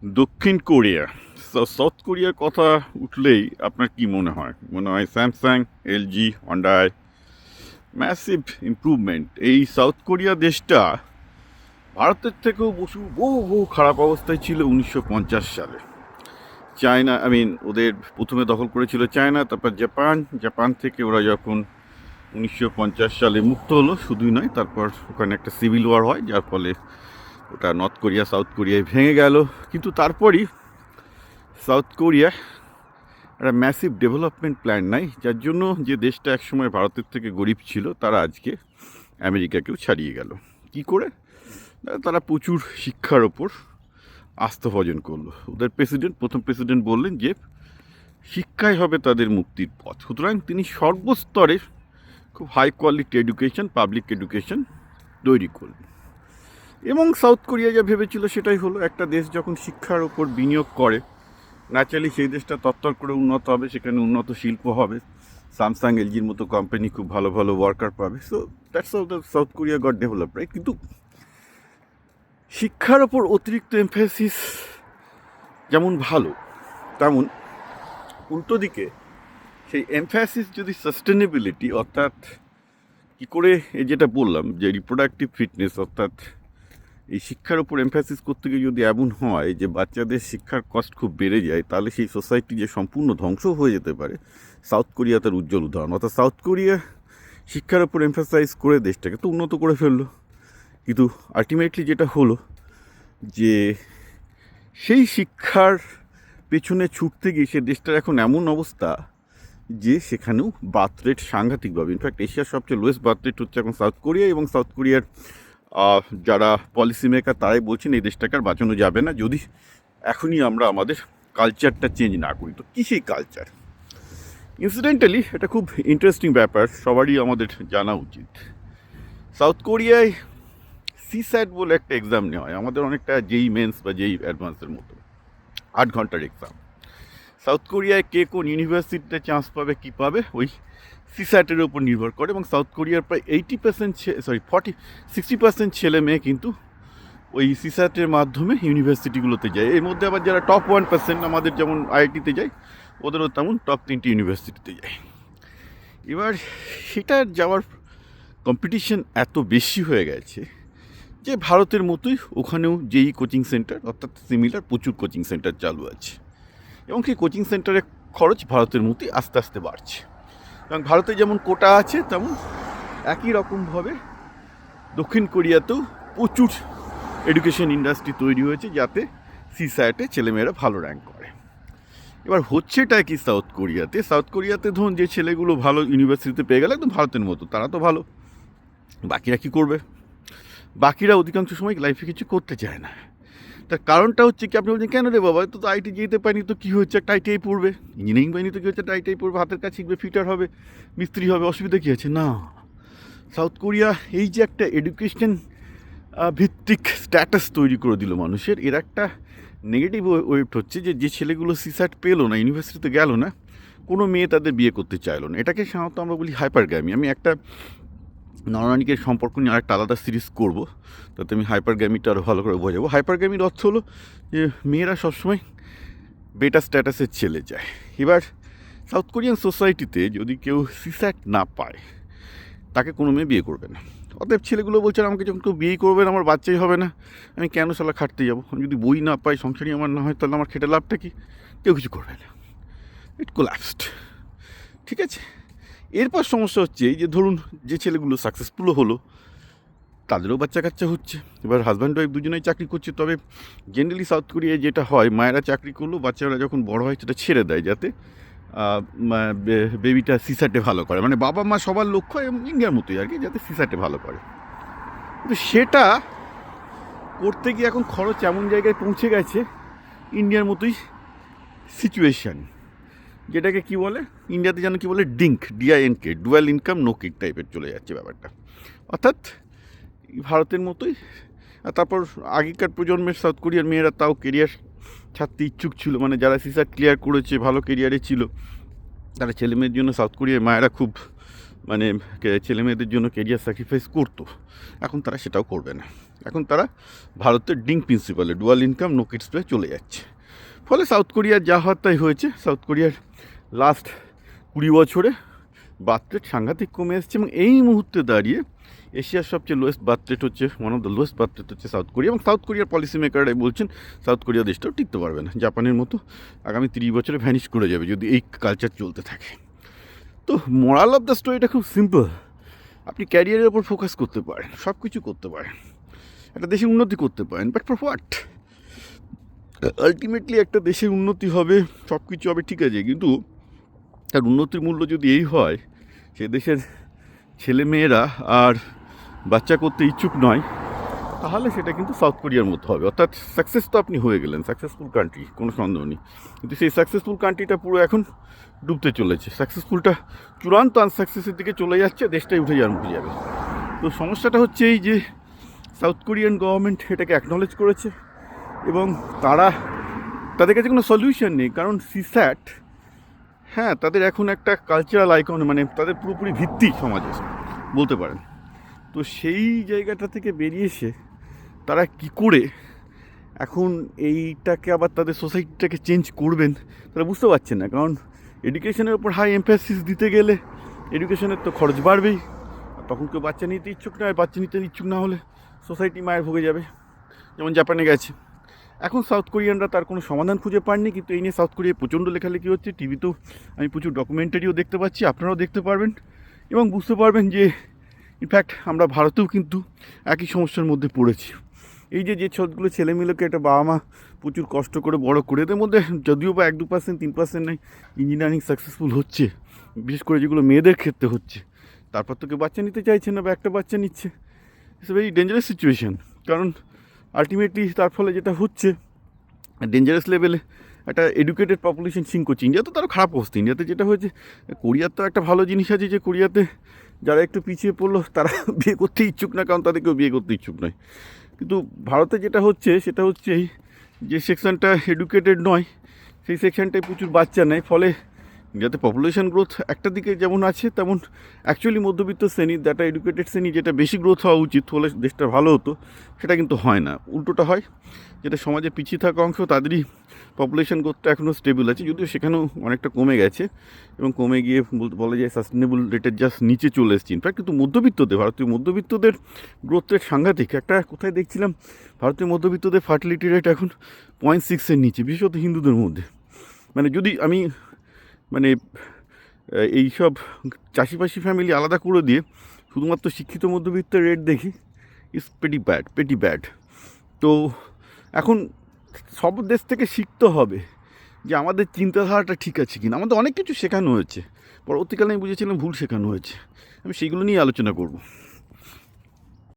দক্ষিণ Korea. South কোরিয়ার কথা উঠলেই আপনার কি মনে হয়? মনে হয় Samsung, LG, Hyundai, massive improvement. এই সাউথ কোরিয়া দেশটা ভারতের থেকেও বহু বহু খারাপ অবস্থায় ছিল 1950 সালে। চায়না, ওদের প্রথমে দখল করেছিল চায়না, তারপর জাপান থেকে ওরা যখন 1950 সালে মুক্ত হলো, শুধুই নয়, তারপর ওখানে একটা সিভিল ওয়ার হয়, যার ফলে ওটা নর্থ কোরিয়া সাউথ কোরিয়ায় ভেঙে গেল। কিন্তু তারপরই সাউথ কোরিয়া একটা ম্যাসিভ ডেভেলপমেন্ট প্ল্যান নাই, যার জন্য যে দেশটা একসময় ভারতের থেকে গরিব ছিল তারা আজকে আমেরিকাকেও ছাড়িয়ে গেল। কি করে? তারা প্রচুর শিক্ষার ওপর আস্থাভজন করলো। ওদের প্রথম প্রেসিডেন্ট বললেন যে শিক্ষাই হবে তাদের মুক্তির পথ। সুতরাং তিনি সর্বস্তরের খুব high quality education, public education তৈরি করলেন। এবং সাউথ কোরিয়া যা ভেবেছিল সেটাই হলো। একটা দেশ যখন শিক্ষার ওপর বিনিয়োগ করে, ন্যাচারালি সেই দেশটা তত্তর করে উন্নত হবে, সেখানে উন্নত শিল্প হবে, স্যামসাং এলজির মতো কোম্পানি খুব ভালো ভালো ওয়ার্কার পাবে। So that's how the south Korea goat develop, right? কিন্তু শিক্ষার ওপর অতিরিক্ত এমফেসিস যেমন ভালো, তেমন উল্টো দিকে সেই এমফ্যাসিস যদি সাস্টেনেবিলিটি, অর্থাৎ কী করে, যেটা বললাম যে রিপ্রোডাক্টিভ ফিটনেস, অর্থাৎ এই শিক্ষার ওপর এমফ্যাসিস করতে গিয়ে যদি এমন হয় যে বাচ্চাদের শিক্ষার কস্ট খুব বেড়ে যায়, তাহলে সেই সোসাইটি যে সম্পূর্ণ ধ্বংস হয়ে যেতে পারে। সাউথ কোরিয়া তার উজ্জ্বল উদাহরণ। অর্থাৎ সাউথ কোরিয়া শিক্ষার ওপর এমফাসাইজ করে দেশটাকে তো উন্নত করে ফেললো, কিন্তু আলটিমেটলি যেটা হলো যে সেই শিক্ষার পেছনে ছুটতে গিয়ে সে দেশটার এখন এমন অবস্থা যে সেখানেও বার্থ রেট সাংঘাতিকভাবে, ইনফ্যাক্ট এশিয়ার সবচেয়ে লোয়েস্ট বার্থ রেট হচ্ছে এখন সাউথ কোরিয়া। এবং সাউথ কোরিয়ার যারা পলিসি মেকার তারাই বলছেন এই দেশটাকে আর বাঁচানো যাবে না যদি এখনই আমরা আমাদের কালচারটা চেঞ্জ না করি। তো কী সেই কালচার? ইনসিডেন্টালি এটা খুব ইন্টারেস্টিং ব্যাপার, সবারই আমাদের জানা উচিত। সাউথ কোরিয়ায় সিস্যাট বলে একটা এক্সাম নেওয়া হয়, আমাদের অনেকটা যেই মেন্স বা যেই অ্যাডভান্সের মতো 8 ঘন্টার এক্সাম। সাউথ কোরিয়ায় কে কোন ইউনিভার্সিটিতে চান্স পাবে, কী পাবে, ওই সিস্যাটের উপর নির্ভর করে। এবং সাউথ কোরিয়ার প্রায় 60% ছেলে মেয়ে কিন্তু ওই সিস্যাটের মাধ্যমে ইউনিভার্সিটিগুলোতে যায়। এর মধ্যে আবার যারা টপ 1%, আমাদের যেমন আইআইটিতে যায়, ওদেরও তেমন টপ 3টি ইউনিভার্সিটিতে যায়। এবার সেটা যাওয়ার কম্পিটিশন এত বেশি হয়ে গেছে যে ভারতের মতোই ওখানেও যেই কোচিং সেন্টার, অর্থাৎ সিমিলার প্রচুর কোচিং সেন্টার চালু আছে। এবং সেই কোচিং সেন্টারের খরচ ভারতের মতোই আস্তে আস্তে বাড়ছে। এবং ভারতে যেমন কোটা আছে, তেমন একই রকমভাবে দক্ষিণ কোরিয়াতেও প্রচুর এডুকেশন ইন্ডাস্ট্রি তৈরি হয়েছে, যাতে সিস্যাটে ছেলেমেয়েরা ভালো র্যাঙ্ক করে। এবার হচ্ছেটা কি সাউথ কোরিয়াতে ধরুন যে ছেলেগুলো ভালো ইউনিভার্সিটিতে পেয়ে গেলে একদম ভারতের মতো, তারা তো ভালো, বাকিরা কী করবে? বাকিরা অধিকাংশ সময় লাইফে কিছু করতে চায় না। তার কারণটা হচ্ছে কি, আপনি বলছেন কেন রে বাবা, তো আইটি যেতে পারিনি, তো কী হচ্ছে, একটা আইটিআই পড়বে, ইঞ্জিনিয়ারিং পাইনি তো কী হচ্ছে, একটা আইটিআই পড়বে, হাতের কাজ শিখবে, ফিটার হবে, মিস্ত্রি হবে, অসুবিধা কী আছে? না, সাউথ কোরিয়া এই যে একটা এডুকেশন ভিত্তিক স্ট্যাটাস তৈরি করে দিল মানুষের, এর একটা নেগেটিভ ওয়েট হচ্ছে যে যে ছেলেগুলো সিস্যাট পেলো না, ইউনিভার্সিটিতে গেল না, কোনো মেয়ে তাদের বিয়ে করতে চাইলো না। এটাকে সাধারণত আমরা বলি হাইপারগ্যামি। আমি একটা নরনারীকের সম্পর্ক নিয়ে আরেকটা আলাদা সিরিজ করব, তাতে আমি হাইপারগ্যামিটা আরও ভালো করে বোঝাবো। হাইপারগ্যামির অর্থ হলো যে মেয়েরা সবসময় বেটা স্ট্যাটাসের ছেলে যায়। এবার সাউথ কোরিয়ান সোসাইটিতে যদি কেউ সিস্যাট না পায়, তাকে কোনো মেয়ে বিয়ে করবে না। অতএব ছেলেগুলো বলছে আমাকে যখন কেউ বিয়েই করবে না, আমার বাচ্চাই হবে না, আমি কেন শালা খাটতে যাবো? আমি যদি বই না পাই, সংসারই আমার না হয়, তাহলে আমার খেটে লাভটা কি? কেউ কিছু করবে না। ইট কোল্যাপসড। ঠিক আছে, এরপর সমস্যা হচ্ছে এই যে ধরুন যে ছেলেগুলো সাকসেসফুলও হলো, তাদেরও বাচ্চা কাচ্চা হচ্ছে। এবার হাজব্যান্ড ওয়াইফ দুজনেই চাকরি করছে। তবে জেনারেলি সাউথ কোরিয়ায় যেটা হয়, মায়েরা চাকরি করলেও বাচ্চারা যখন বড় হয় সেটা ছেড়ে দেয়, যাতে বেবিটা সিস্যাটে ভালো করে। মানে বাবা মা সবার লক্ষ্য, এবং ইন্ডিয়ার মতোই আর কি, যাতে সিস্যাটে ভালো করে। কিন্তু সেটা করতে গিয়ে এখন খরচ এমন জায়গায় পৌঁছে গেছে, ইন্ডিয়ার মতোই সিচুয়েশান, যেটাকে কি বলে ইন্ডিয়াতে যেন কি বলে, ডিআইএনকে, ডুয়াল ইনকাম নো কিক টাইপের চলে যাচ্ছে ব্যাপারটা। অর্থাৎ ভারতের মতোই। আর তারপর আগেকার প্রজন্মের সাউথ কোরিয়ার মেয়েরা তাও কেরিয়ার ছাড়তে ইচ্ছুক ছিল, মানে যারা সিস্যাট ক্লিয়ার করেছে, ভালো কেরিয়ারে ছিল, তারা ছেলেমেয়ের জন্য, সাউথ কোরিয়ার মায়েরা খুব মানে ছেলেমেয়েদের জন্য কেরিয়ার স্যাক্রিফাইস করতো। এখন তারা সেটাও করবে না। এখন তারা ভারতের ডিং প্রিন্সিপালে ডুয়াল ইনকাম নো কিডস চলে যাচ্ছে। ফলে সাউথ কোরিয়ার যা হওয়ার তাই হয়েছে। সাউথ কোরিয়ার লাস্ট 20 বছরে বার্থ রেট সাংঘাতিক কমে এসছে, এবং এই মুহূর্তে দাঁড়িয়ে এশিয়ার সবচেয়ে লোয়েস্ট বার্থ রেট হচ্ছে, one of the lowest birth rate হচ্ছে সাউথ কোরিয়া। এবং সাউথ কোরিয়ার পলিসি মেকাররাই বলছেন সাউথ কোরিয়া দেশটাও টিকতে পারবে না, জাপানের মতো আগামী 30 বছরে ভ্যানিশ করে যাবে যদি এই কালচার চলতে থাকে। তো মোরাল অফ দ্য স্টোরিটা খুব সিম্পল, আপনি ক্যারিয়ারের ওপর ফোকাস করতে পারেন, সব কিছু করতে পারেন, একটা দেশের উন্নতি করতে পারেন, বাট ফর হোয়াট? আলটিমেটলি একটা দেশের উন্নতি হবে, সব কিছু হবে, ঠিক আছে, কিন্তু তার উন্নতির মূল্য যদি এই হয় সে দেশের ছেলেমেয়েরা আর বাচ্চা করতে ইচ্ছুক নয়, তাহলে সেটা কিন্তু সাউথ কোরিয়ার মতো হবে। অর্থাৎ সাকসেস তো আপনি হয়ে গেলেন, সাকসেসফুল কান্ট্রি, কোনো সন্দেহ নেই, কিন্তু সেই সাকসেসফুল কান্ট্রিটা পুরো এখন ডুবতে চলেছে, সাকসেসফুলটা চূড়ান্ত আনসাকসেসের দিকে চলে যাচ্ছে, দেশটাই উঠে যাবে। তো সমস্যাটা হচ্ছে এই যে সাউথ কোরিয়ান গভর্নমেন্ট এটাকে অ্যাকনলেজ করেছে, এবং তাদের কাছে কোনো সলিউশন নেই, কারণ সিস্যাট, হ্যাঁ, তাদের এখন একটা কালচারাল আইকন, মানে তাদের পুরোপুরি ভিত্তি সমাজে বলতে পারেন। তো সেই জায়গাটা থেকে বেরিয়ে এসে তারা কি করে এখন এইটাকে আবার তাদের সোসাইটিটাকে চেঞ্জ করবেন তারা বুঝতে পারছেন না। কারণ এডুকেশনের ওপর হাই এমফ্যাসিস দিতে গেলে এডুকেশনের তো খরচ বাড়বেই, তখন কেউ বাচ্চা নিতে ইচ্ছুক নয়, বাচ্চা নিতে ইচ্ছুক না হলে সোসাইটি মায়ের ভোগে যাবে, যেমন জাপানে গেছে। এখন সাউথ কোরিয়ানরা তার কোনো সমাধান খুঁজে পাননি, কিন্তু এই নিয়ে সাউথ কোরিয়ায় প্রচণ্ড লেখালেখি হচ্ছে, টিভিতেও আমি প্রচুর ডকুমেন্টারিও দেখতে পাচ্ছি, আপনারাও দেখতে পারবেন এবং বুঝতে পারবেন যে ইনফ্যাক্ট আমরা ভারতেও কিন্তু একই সমস্যার মধ্যে পড়েছি। এই যে সবগুলো ছেলেমেয়েকে একটা বাবা মা প্রচুর কষ্ট করে বড় করে, এদের মধ্যে যদিও বা 1-2%, 3% নেই ইঞ্জিনিয়ারিং সাকসেসফুল হচ্ছে, বিশেষ করে যেগুলো মেয়েদের ক্ষেত্রে হচ্ছে, তারপর তো কেউ বাচ্চা নিতে চাইছে না বা একটা বাচ্চা নিচ্ছে। It's a very dangerous situation, কারণ আলটিমেটলি তার ফলে যেটা হচ্ছে ডেঞ্জারাস লেভেলে একটা এডুকেটেড পপুলেশন সিঙ্ক করছে। ইন্ডিয়া তো তারও খারাপ অবস্থা, ইন্ডিয়াতে যেটা হয়েছে, কোরিয়ার তো একটা ভালো জিনিস আছে যে কোরিয়াতে যারা একটু পিছিয়ে পড়লো তারা বিয়ে করতে ইচ্ছুক না, কারণ তাদেরকেও বিয়ে করতে ইচ্ছুক নয়। কিন্তু ভারতে যেটা হচ্ছে সেটা হচ্ছে এই যে সেকশনটা এডুকেটেড নয়, সেই সেকশনটায় প্রচুর বাচ্চা নেয়, ফলে যাতে পপুলেশন গ্রোথ একটা দিকে যেমন আছে, তেমন অ্যাকচুয়ালি মধ্যবিত্ত শ্রেণী, দ্যাটা এডুকেটেড শ্রেণী, যেটা বেশি গ্রোথ হওয়া উচিত হলে দেশটা ভালো হতো, সেটা কিন্তু হয় না, উল্টোটা হয়। যেটা সমাজে পিছিয়ে থাকা অংশ তাদেরই পপুলেশন গ্রোথটা এখনও স্টেবল আছে, যদিও সেখানেও অনেকটা কমে গেছে, এবং কমে গিয়ে বলা যায় সাস্টেনেবল রেটের জাস্ট নিচে চলে এসেছে ইনফ্যাক্ট। কিন্তু মধ্যবিত্তদের, ভারতীয় মধ্যবিত্তদের গ্রোথ রেট সাংঘাতিক। একটা কোথায় দেখছিলাম, ভারতীয় মধ্যবিত্তদের ফার্টিলিটি রেট এখন 0.6-এর নিচে, বিশেষত হিন্দুদের মধ্যে। মানে যদি আমি এইসব চাষিবাসী ফ্যামিলি আলাদা করে দিয়ে শুধুমাত্র শিক্ষিত মধ্যবিত্তের রেট দেখি, ইজ পেটি ব্যাড। তো এখন সব দেশ থেকে শিখতে হবে যে আমাদের চিন্তাধারাটা ঠিক আছে কিনা। আমাদের অনেক কিছু শেখানো হয়েছে, পরবর্তীকালে আমি বুঝেছিলাম ভুল শেখানো হয়েছে, আমি সেইগুলো নিয়ে আলোচনা করব।